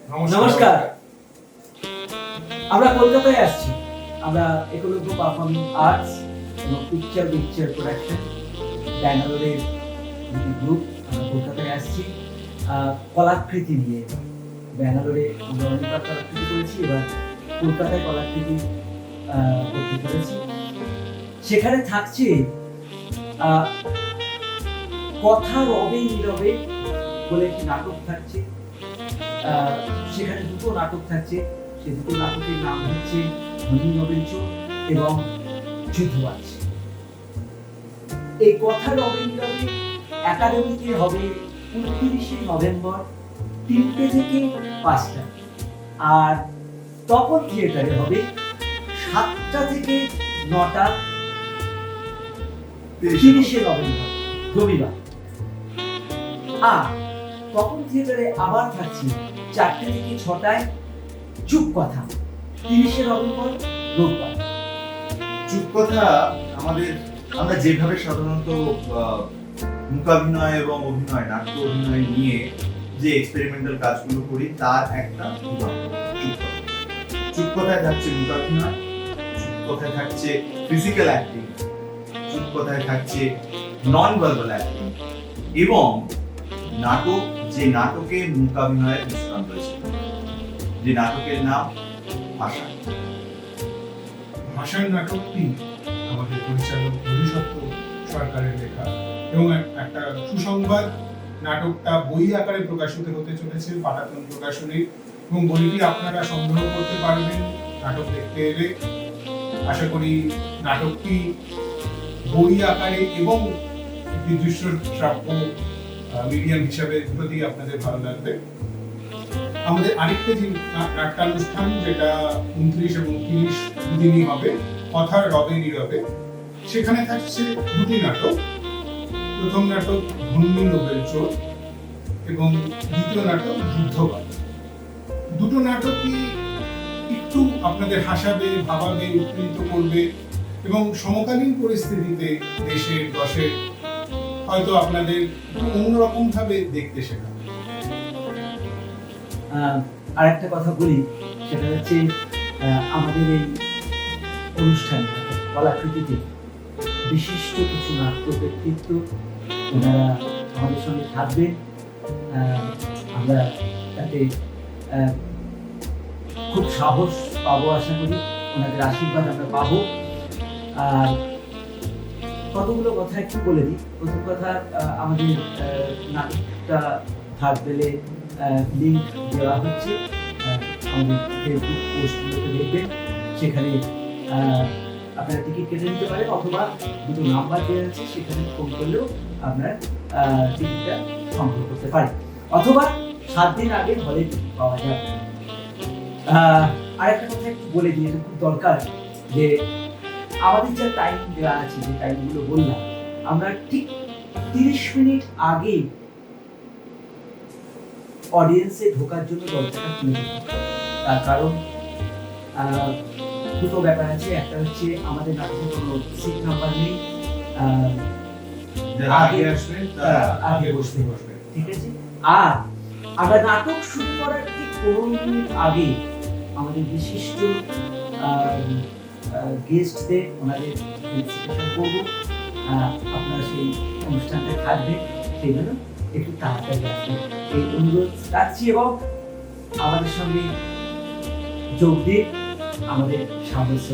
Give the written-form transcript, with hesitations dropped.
নমস্কার। আমরা কলকাতায় আসছি। আমরা একলব্য পারফর্মিং আর্টস এবং পিকচার প্রোডাকশন ব্যাঙ্গালোরের দুটি গ্রুপ আমরা কলকাতায় আসছি কলাকৃতি নিয়ে। ব্যাঙ্গালোরে আমরা অনেকবার কলাকৃতি করেছি, এবার কলকাতায় কলাকৃতি করতে করেছি। সেখানে থাকছে কথা রবে নীরবে বলে একটি নাটক থাকছে। সেখানে দুটো নাটক থাকছে, সেই দুটো নাটকের নাম হচ্ছে ধনী নোবেল চোর এবং যুদ্ধবাজ। এই কথা রবে নীরবে একাডেমিতে হবে 29শে নভেম্বর 3টে থেকে 5টা, আর তপন থিয়েটারে হবে 7টা থেকে 9টা 30শে নভেম্বর রবিবার। আর তপন থিয়েটারে আবার থাকছে 4টে থেকে 6টায় চুপ কথা 30শে নভেম্বর রোববার। চুপ কথা আমরা যেভাবে সাধারণত মূকাভিনয় এবং অভিনয়, নাট্য অভিনয় নিয়ে যে এক্সপেরিমেন্টাল কাজগুলো করি তার একটা উদাহরণ চুপ কথায় থাকছে মূকাভিনয়, চুপ কথায় থাকছে ফিজিক্যাল অ্যাক্টিং, চুপ কথায় থাকছে নন ভার্বাল অ্যাক্টিং এবং নাটক, যে নাটকে মূকাভিনয়ের মিশ্রণ রয়েছে, যে নাটকের নাম ভাষার নাটকটি আমাদের পরিচালক হরিসত্য সরকারের লেখা এবং একটা সুসংবাদ, নাটকটা বই আকারে প্রকাশিত হতে চলেছে পাটাতন প্রকাশনী এবং বইটি আপনারা সংগ্রহ করতে পারবেন নাটক দেখতে এলে। আশা করি নাটকটি বই আকারে এবং একটি দৃশ্য শ্রাব্য মিডিয়াম হিসাবে দুটোতেই আপনাদের ভালো লাগবে। আমাদের আরেকটা যে নাট্যানুষ্ঠান, যেটা 29 এবং 30 দুদিনই হবে, কথা রবে নীরবে, সেখানে থাকছে দুটি নাটক। প্রথম নাটক ধনী নোবেল চোর এবং দ্বিতীয় নাটক যুদ্ধবাজ। দুটো নাটকই একটু আপনাদের হাসাবে, ভাবাবে, উৎপীড়িত করবে এবং সমকালীন পরিস্থিতিতে দেশের দশের হয়তো আপনাদের অন্যরকম ভাবে দেখতে শেখাবে। আরেকটা কথা বলি, সেটা হচ্ছে আমাদের এই অনুষ্ঠান কলাকৃতিতে বিশিষ্ট কিছু নাট্য ব্যক্তিত্ব ওনারা আমাদের সঙ্গে থাকবেন। আমরা তাতে খুব সাহস পাবো, আশা করি ওনাদের আশীর্বাদ আমরা পাবো। আর কতগুলো কথা একটু বলে দিই। প্রথম কথা, আমাদের নাটকটা থার্ড বেলে লিঙ্ক দেওয়া হচ্ছে, আমাদের ফেসবুক পোস্টগুলোতে দেখবেন, সেখানে আপনারা টিকিট কেটে নিতে পারেন, অথবা দুটো নাম্বার দেওয়া আছে, সেখানে ফোন করলেও আপনারা টিকিটটা সংগ্রহ করতে পারেন, অথবা 7 দিন আগে হলে টিকিট পাওয়া যায়। আরেকটা কথা একটু বলে দিই, এটা খুব দরকার, যে আমাদের যে টাইম দেওয়া আছে, যে টাইমগুলো বললাম, আমরা ঠিক 30 মিনিট আগে অডিয়েন্সে ঢোকার জন্য দরজাটা খুলে দিতে হবে। তার কারণ দুটো ব্যাপার আছে। একটা হচ্ছে আমাদের নাটকে কোনো সিট নাম্বার নেই, আগে বসতে হবে, ঠিক আছে? আর আমরা নাটক শুরু করার ঠিক 15 মিনিট আগে আমাদের বিশিষ্ট গেস্টদের ওনাদের ফেলিসিটেশন করব। আপনারা সেই অনুষ্ঠানটা থাকবেন, সেই জন্য একটু তাড়াতাড়ি আসবেন এই অনুরোধ রাখছি, এবং আমাদের সঙ্গে যোগ দিয়ে আমাদের সামঞ্জস্য